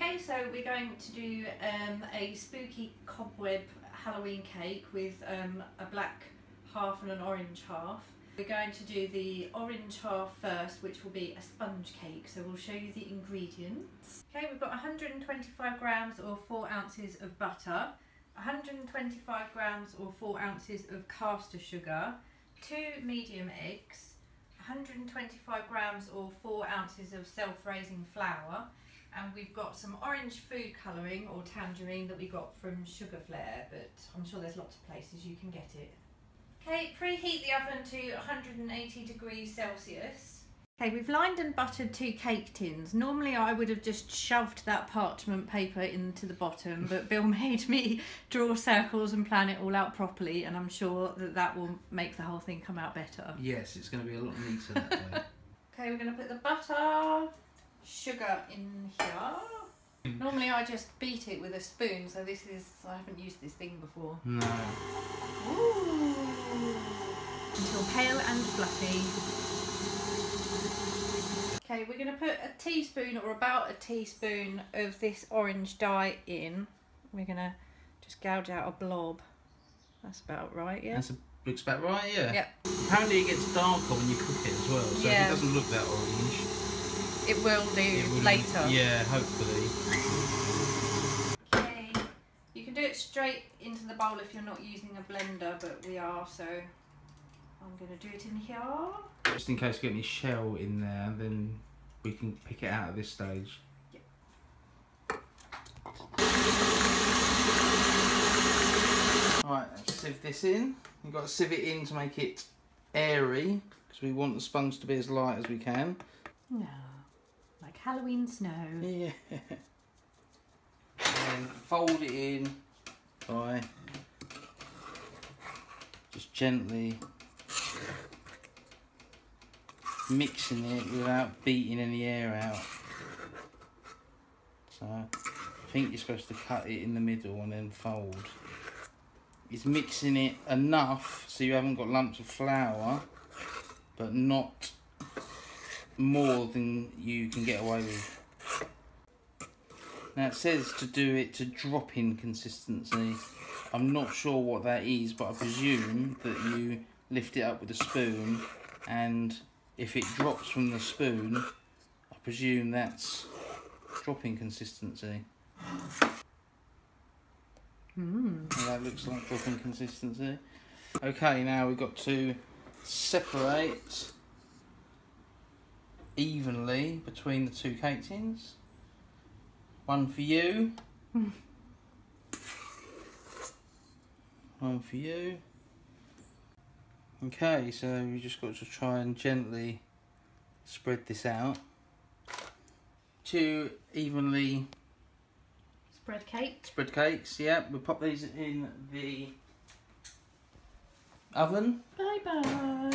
Okay, so we're going to do a spooky cobweb Halloween cake with a black half and an orange half. We're going to do the orange half first, which will be a sponge cake, so we'll show you the ingredients. Okay, we've got 125 grams or 4 ounces of butter, 125 grams or 4 ounces of caster sugar, 2 medium eggs, 125 grams or 4 ounces of self-raising flour, and we've got some orange food colouring or tangerine that we got from Sugar Flare, but I'm sure there's lots of places you can get it. Okay, preheat the oven to 180 degrees Celsius. Okay, we've lined and buttered 2 cake tins. Normally I would have just shoved that parchment paper into the bottom, but Bill made me draw circles and plan it all out properly, and I'm sure that that will make the whole thing come out better. Yes, it's going to be a lot neater that way. Okay, we're going to put the butter, sugar in here. Normally I just beat it with a spoon, so this is, I haven't used this thing before. No. Ooh. Until pale and fluffy. Okay, we're going to put a teaspoon or about a teaspoon of this orange dye in. We're going to just gouge out a blob. That's about right, yeah? Looks about right, yeah. Yep. Apparently it gets darker when you cook it as well, so yeah. if it doesn't look that orange. It will do later. Yeah, hopefully. Okay, you can do it straight into the bowl if you're not using a blender, but we are, so I'm going to do it in here. Just in case you get any shell in there, then we can pick it out at this stage. Yep. Alright, let's sieve this in. You've got to sieve it in to make it airy, because we want the sponge to be as light as we can. No. Like Halloween snow. Yeah. And fold it in by just gently mixing it without beating any air out. So I think you're supposed to cut it in the middle and then fold. It's mixing it enough so you haven't got lumps of flour, but not more than you can get away with. Now it says to do it to drop-in consistency. I'm not sure what that is, but I presume that you lift it up with a spoon, and if it drops from the spoon, I presume that's drop-in consistency. Well, that looks like drop-in consistency. Okay, now we've got to separate evenly between the 2 cake tins. One for you. One for you. Okay, so we just got to try and gently spread this out. 2 evenly spread cakes, yeah. We'll pop these in the oven. Bye bye.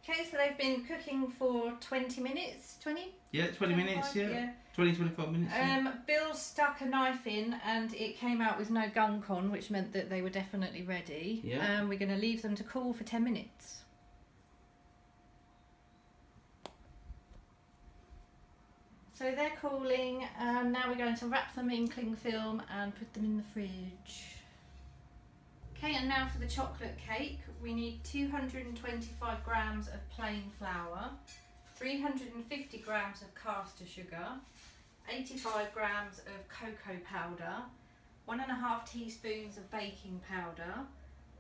Okay, so they've been cooking for 20 minutes, 20? Yeah, 20 minutes, yeah. 20-25 minutes. Yeah. Bill stuck a knife in and it came out with no gunk on, which meant that they were definitely ready. Yeah. We're going to leave them to cool for 10 minutes. So they're cooling, and now we're going to wrap them in cling film and put them in the fridge. Okay, and now for the chocolate cake, we need 225 grams of plain flour, 350 grams of caster sugar, 85 grams of cocoa powder, 1.5 teaspoons of baking powder,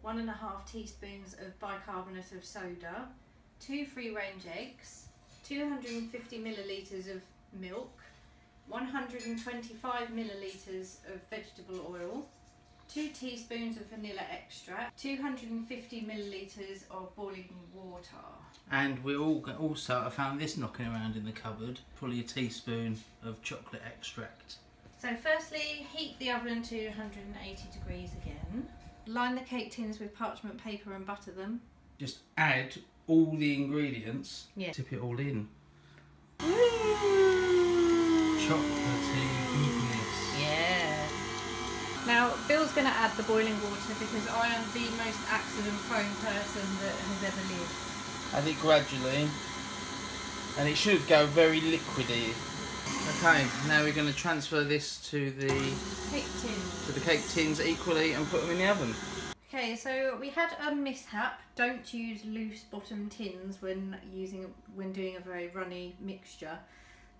1.5 teaspoons of bicarbonate of soda, 2 free-range eggs, 250 millilitres of milk, 125 millilitres of vegetable oil, 2 teaspoons of vanilla extract, 250 millilitres of boiling water. And we also, I found this knocking around in the cupboard, probably a teaspoon of chocolate extract. So firstly, heat the oven to 180 degrees again. Line the cake tins with parchment paper and butter them. Just add all the ingredients, tip it all in. Chocolatey goodness. Yeah. Now, Bill's going to add the boiling water because I am the most accident-prone person that has ever lived. Add it gradually, and it should go very liquidy. Okay, now we're going to transfer this to the cake tins equally and put them in the oven. Okay, so we had a mishap. Don't use loose bottom tins when doing a very runny mixture.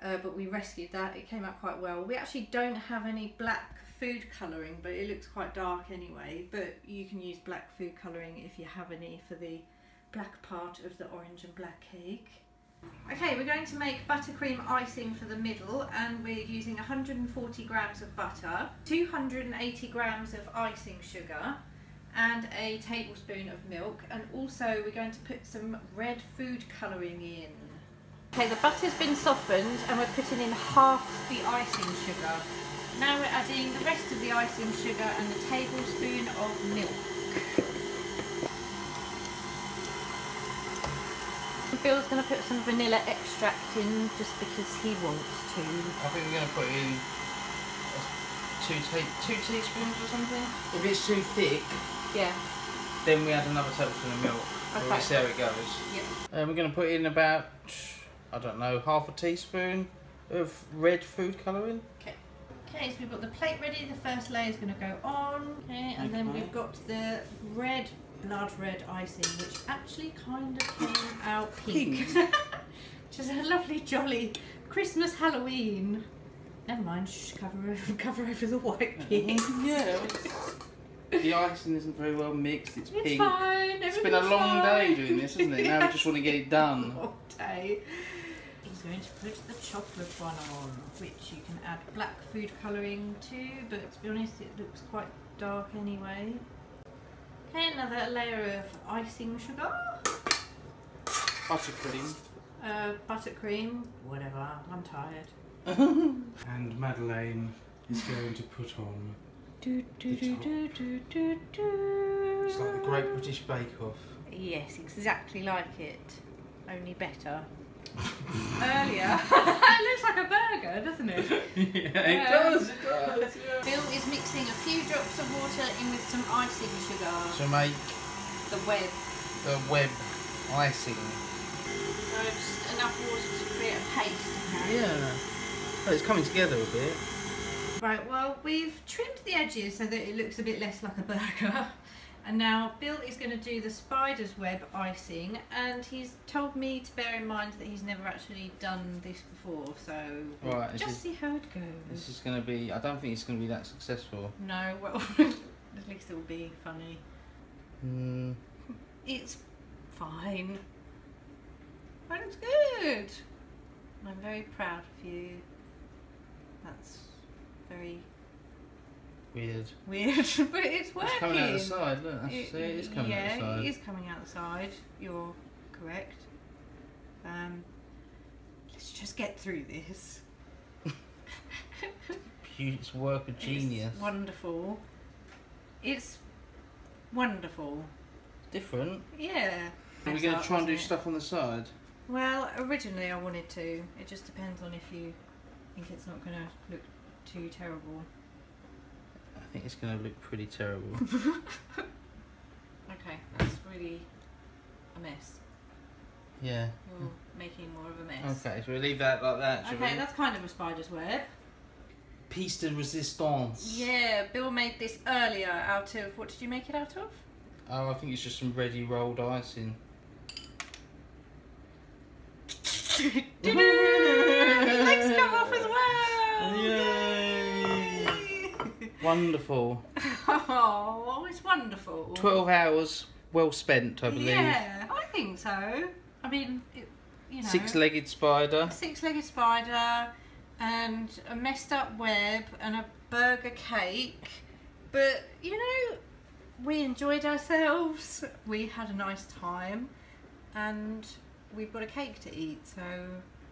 But we rescued that. It came out quite well. We actually don't have any black food colouring, but it looks quite dark anyway. But you can use black food colouring if you have any for the black part of the orange and black cake. Okay, we're going to make buttercream icing for the middle, and we're using 140 grams of butter, 280 grams of icing sugar, and a tablespoon of milk, and also we're going to put some red food colouring in. Okay, the butter's been softened and we're putting in half the icing sugar. Now we're adding the rest of the icing sugar and a tablespoon of milk. Bill's going to put some vanilla extract in just because he wants to. I think we're going to put in two teaspoons or something. If it's too thick, yeah, then we add another tablespoon of milk. Okay. We'll see how it goes. Yeah. We're going to put in about, I don't know, half a teaspoon of red food colouring. Okay. Okay, so we've got the plate ready. The first layer is going to go on. Okay, and then we've got the red, blood red icing, which actually kind of came out pink. Which is a lovely, jolly Christmas Halloween. Never mind, shh, cover over the white pink. Yeah. The icing isn't very well mixed, it's pink. It's fine, it's been a long day doing this, hasn't it? Now we just want to get it done. Long day. He's going to put the chocolate one on, which you can add black food colouring to, but to be honest it looks quite dark anyway. Okay, another layer of icing sugar. Buttercream. Buttercream, whatever, I'm tired. And Madeleine is going to put on It's like the Great British Bake Off. Yes, exactly like it, only better. Earlier, it looks like a burger, doesn't it? Yeah, it does. Yeah. Bill is mixing a few drops of water in with some icing sugar to make the web icing. So just enough water to create a paste. Yeah. Oh, it's coming together a bit. Right, well, we've trimmed the edges so that it looks a bit less like a burger. And now Bill is going to do the Spiderweb icing, and he's told me to bear in mind that he's never actually done this before, so right, just see how it goes. This is going to be, I don't think it's going to be that successful. No, well, at least it will be funny. It's fine. That looks good. I'm very proud of you. That's very weird, but it's working. It's coming out the side, look. It is coming out the side. Yeah, it is coming out the side. You're correct. Let's just get through this. It's work of genius. It's wonderful. It's wonderful. Different. Yeah. Are we going to try and do stuff on the side? Well, originally I wanted to. It just depends on if you think it's not going to look too terrible. I think it's going to look pretty terrible. Okay, that's really a mess. Yeah. You're making more of a mess. Okay, so we'll leave that like that, shall we? Okay, that's kind of a spider's web. Piece de resistance. Yeah, Bill made this earlier out of, what did you make it out of? Oh, I think it's just some ready rolled icing. The legs come off as well! Yay! Wonderful. Oh, it's wonderful. 12 hours well spent, I believe. Yeah, I think so. I mean, you know. Six-legged spider. A six-legged spider and a messed up web and a burger cake. But, you know, we enjoyed ourselves. We had a nice time. And we've got a cake to eat, so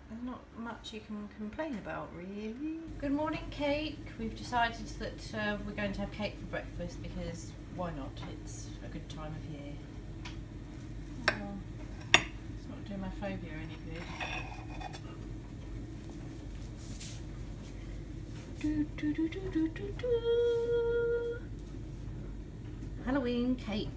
there's not much you can complain about, really. Good morning, cake. We've decided that we're going to have cake for breakfast because why not? It's a good time of year. Oh, it's not doing my phobia any good. Halloween cake.